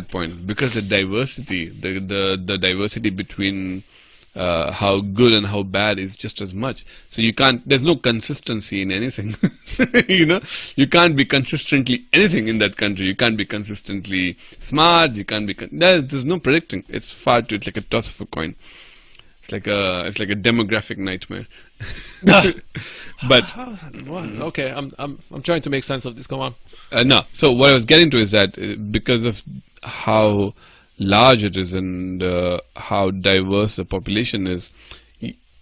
that point, because the diversity, the diversity between how good and how bad is just as much. So you can't, there's no consistency in anything. You know, you can't be consistently anything in that country. You can't be consistently smart. You can't be, there's no predicting. It's far too, it's like a toss of a coin. It's like a demographic nightmare. But okay, I'm trying to make sense of this. Go on. no. So what I was getting to is that because of how large it is and how diverse the population is,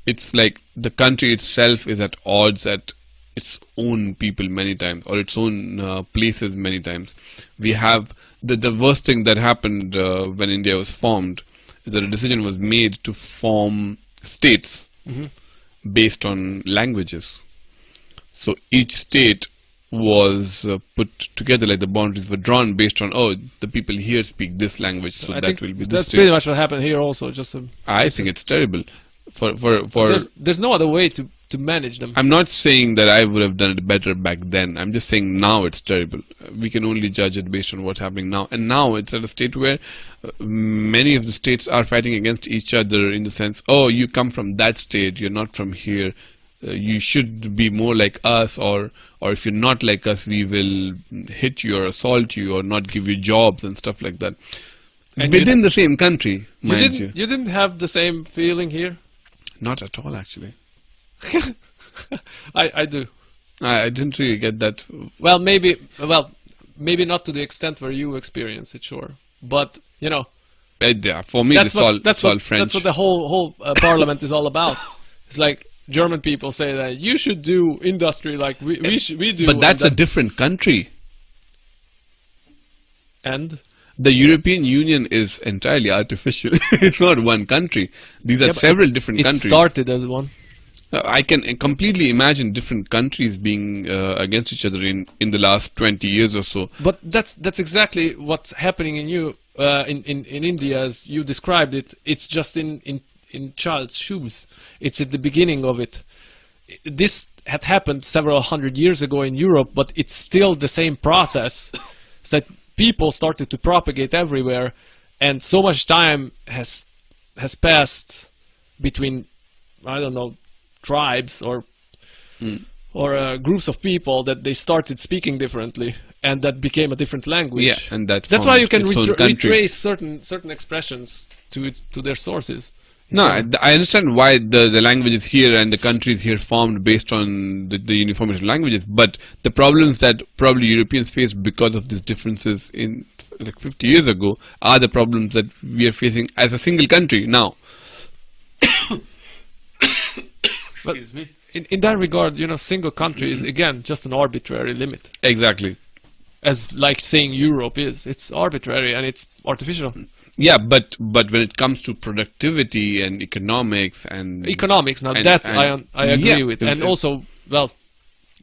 it's like the country itself is at odds at its own people many times, or its own places many times. We have the worst thing that happened when India was formed is that a decision was made to form states based on languages. So each state was put together, like the boundaries were drawn based on, oh, the people here speak this language, so that will be this that's state. pretty much what happened here also. Just I think it's terrible. For there's no other way to manage them. I'm not saying that I would have done it better back then. I'm just saying now it's terrible. We can only judge it based on what's happening now. And now it's at a state where many of the states are fighting against each other in the sense, oh, you come from that state, you're not from here. You should be more like us, or if you're not like us, we will hit you or assault you or not give you jobs and stuff like that. And within the same country, mind you. You didn't have the same feeling here? Not at all, actually. I do. I didn't really get that. Well, maybe not to the extent where you experience it, sure. But, you know. Yeah, for me, it's all French. That's what the whole parliament is all about. It's like German people say that you should do industry like we do. But that's a different country. And? The European Union is entirely artificial. It's not one country. These are several different countries. It started as one. I can completely imagine different countries being against each other in the last 20 years or so. But that's exactly what's happening in India as you described it. It's just in child's shoes. It's at the beginning of it. This had happened several hundred years ago in Europe, but it's still the same process. It's that people started to propagate everywhere, and so much time has passed between, I don't know, tribes or groups of people that they started speaking differently, and that became a different language. Yeah, and that's why you can retrace certain expressions to their sources. No, I understand why the languages here and the countries here formed based on the uniformity of languages, but the problems that probably Europeans faced because of these differences in like 50 years ago are the problems that we are facing as a single country now. But in that regard, you know, single country is again just an arbitrary limit. Exactly. As like saying Europe is, it's arbitrary and it's artificial. Yeah, but when it comes to productivity and economics and I agree with, and also, well,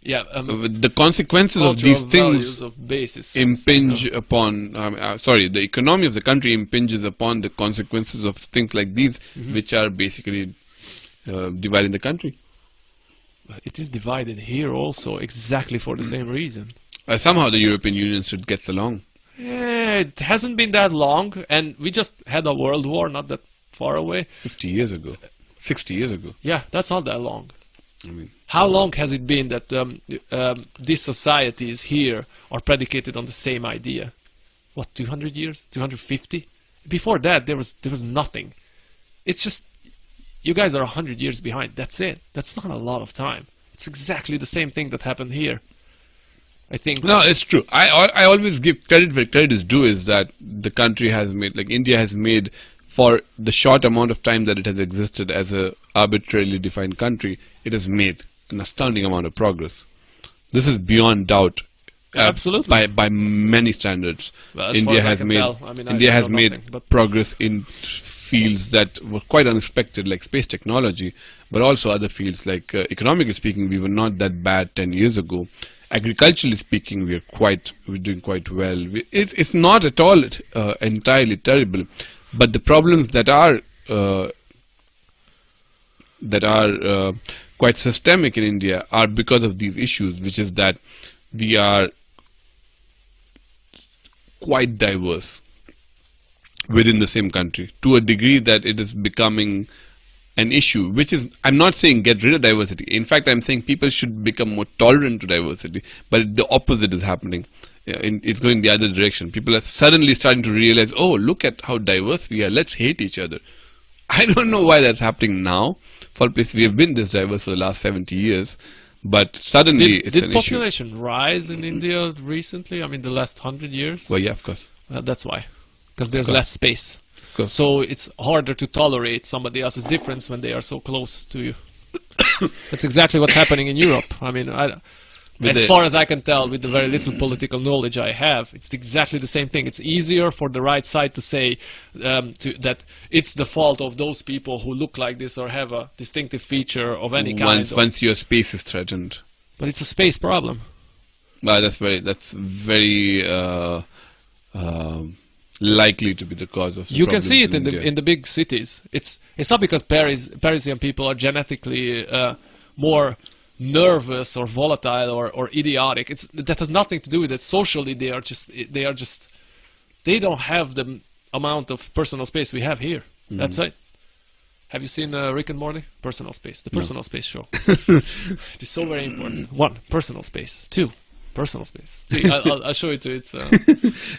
yeah, the consequences of these things impinge upon. The economy of the country impinges upon the consequences of things like these, which are basically dividing the country. It is divided here also, exactly for the same reason. Somehow the European Union should get along. It hasn't been that long, and we just had a world war not that far away. 50 years ago. 60 years ago. Yeah, that's not that long. I mean, how long has it been that these societies here are predicated on the same idea? What, 200 years? 250? Before that, there was nothing. It's just, you guys are 100 years behind. That's it. That's not a lot of time. It's exactly the same thing that happened here. I think. No, it's true. I always give credit where credit is due, is that the country has made, like India has made, for the short amount of time that it has existed as a arbitrarily defined country, it has made an astounding amount of progress. This is beyond doubt. Absolutely. By many standards. Well, India has made progress in fields that were quite unexpected, like space technology, but also other fields like economically speaking, we were not that bad 10 years ago. Agriculturally speaking, we're doing quite well. It's not at all entirely terrible, but the problems that are quite systemic in India are because of these issues, which is that we are quite diverse. within the same country, to a degree that it is becoming an issue, which is, I'm not saying get rid of diversity. In fact, I'm saying people should become more tolerant to diversity, but the opposite is happening. It's going the other direction. People are suddenly starting to realize, oh, look at how diverse we are, let's hate each other. I don't know why that's happening now. For place we have been this diverse for the last 70 years, but suddenly it's an did issue. population rise in India recently? I mean, the last 100 years? Well, yeah, of course. That's why. Because there's course. less space. Of course. So it's harder to tolerate somebody else's difference when they are so close to you. That's exactly what's happening in Europe. I mean, as far as I can tell, with the very little political knowledge I have, it's exactly the same thing. It's easier for the right side to say that it's the fault of those people who look like this or have a distinctive feature of any kind. Once your space is threatened. But it's a space problem. Well, that's very likely to be the cause of the You can see it India. in the big cities. It's not because Parisian people are genetically more nervous or volatile or idiotic. That has nothing to do with it. Socially, they don't have the amount of personal space we have here. That's it. Have you seen Rick and Morty? Personal space, the personal space show. It is so very important. 1, personal space. 2, personal space. See, I'll show it to you. It's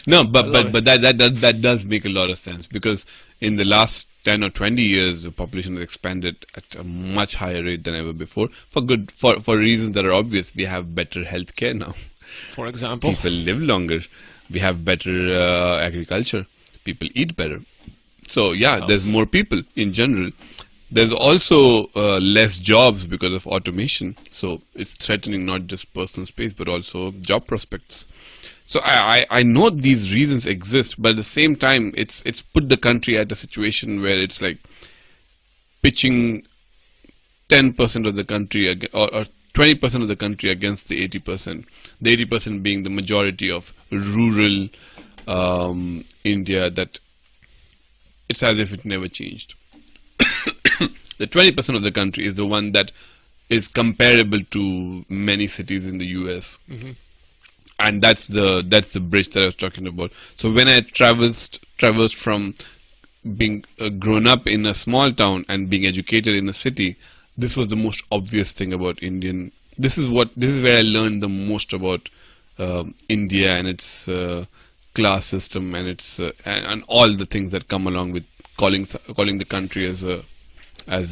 no, but that does make a lot of sense, because in the last 10 or 20 years, the population has expanded at a much higher rate than ever before. For reasons that are obvious. We have better healthcare now. For example, People live longer. We have better agriculture. People eat better. So yeah, there's more people in general. There's also less jobs because of automation. So it's threatening not just personal space, but also job prospects. So I know these reasons exist, but at the same time, it's put the country at a situation where it's like pitching 10% of the country or 20% of the country against the 80%. The 80% being the majority of rural India, that it's as if it never changed. The 20% of the country is the one that is comparable to many cities in the US. And that's the bridge that I was talking about. So when I traversed from being grown up in a small town and being educated in a city, this was the most obvious thing about Indian. This is where I learned the most about India and its class system and its and all the things that come along with calling the country as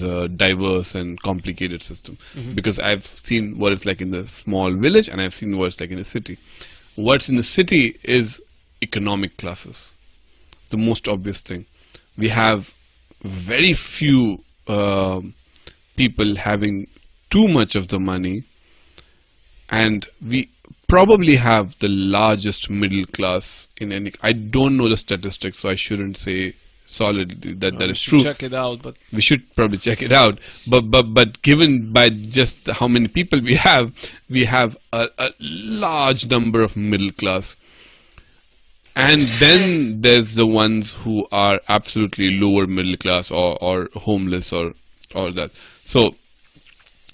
a diverse and complicated system. Because I've seen what it's like in the small village, and I've seen what it's like in the city. What's in the city is economic classes. The most obvious thing. We have very few people having too much of the money, and we probably have the largest middle class in any. I don't know the statistics, so I shouldn't say solidly that is true. Check it out, but we should probably check it out. But given by just how many people we have a large number of middle class, and then there's the ones who are absolutely lower middle class or homeless or that. So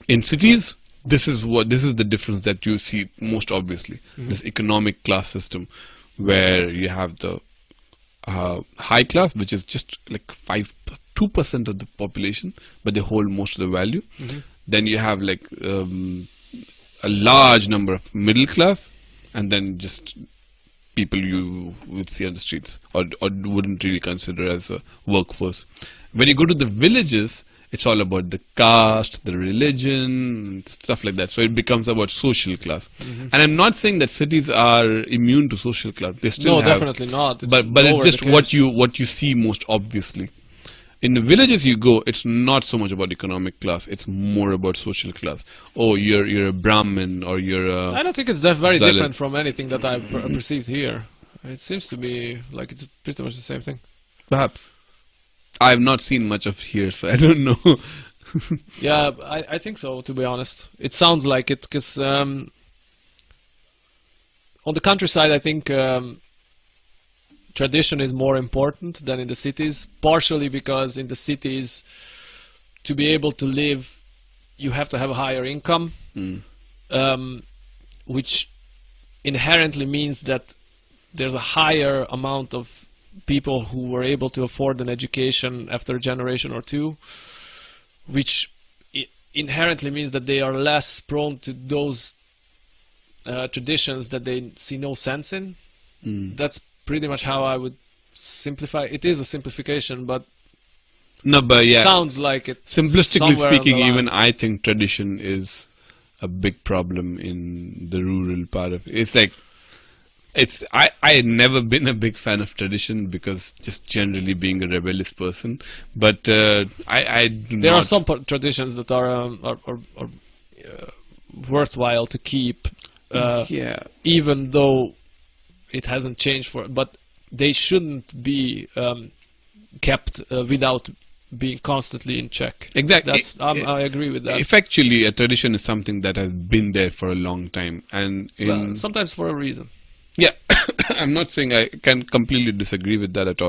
in cities, this is the difference that you see most obviously. This economic class system, where you have the high class, which is just like 2% of the population, but they hold most of the value. Then you have like a large number of middle class, and then just people you would see on the streets or wouldn't really consider as a workforce. When you go to the villages, it's all about the caste, the religion, stuff like that. So it becomes about social class. And I'm not saying that cities are immune to social class. They still have, definitely not. but it's just what you see most obviously. In the villages you go, it's not so much about economic class. It's more about social class. Oh, you're a Brahmin, or you're a... I don't think it's that very Dalit. different from anything that I've perceived here. It seems to be like it's pretty much the same thing. Perhaps. I have not seen much of here, so I don't know. Yeah, I think so, to be honest. It sounds like it, because on the countryside, I think tradition is more important than in the cities, partially because in the cities, to be able to live, you have to have a higher income, which inherently means that there's a higher amount of people who were able to afford an education after a generation or two, which inherently means that they are less prone to those traditions that they see no sense in. That's pretty much how I would simplify. It is a simplification, but no, but yeah, sounds like it. simplistically somewhere on the speaking, even lines. I think tradition is a big problem in the rural part of it. It's like, I never been a big fan of tradition because just generally being a rebellious person, but I do There are not, some traditions that are worthwhile to keep, yeah, even though it hasn't changed but they shouldn't be kept without being constantly in check. exactly. I agree with that. Effectually, a tradition is something that has been there for a long time, and Well, sometimes for a reason. yeah, I'm not saying I can completely disagree with that at all.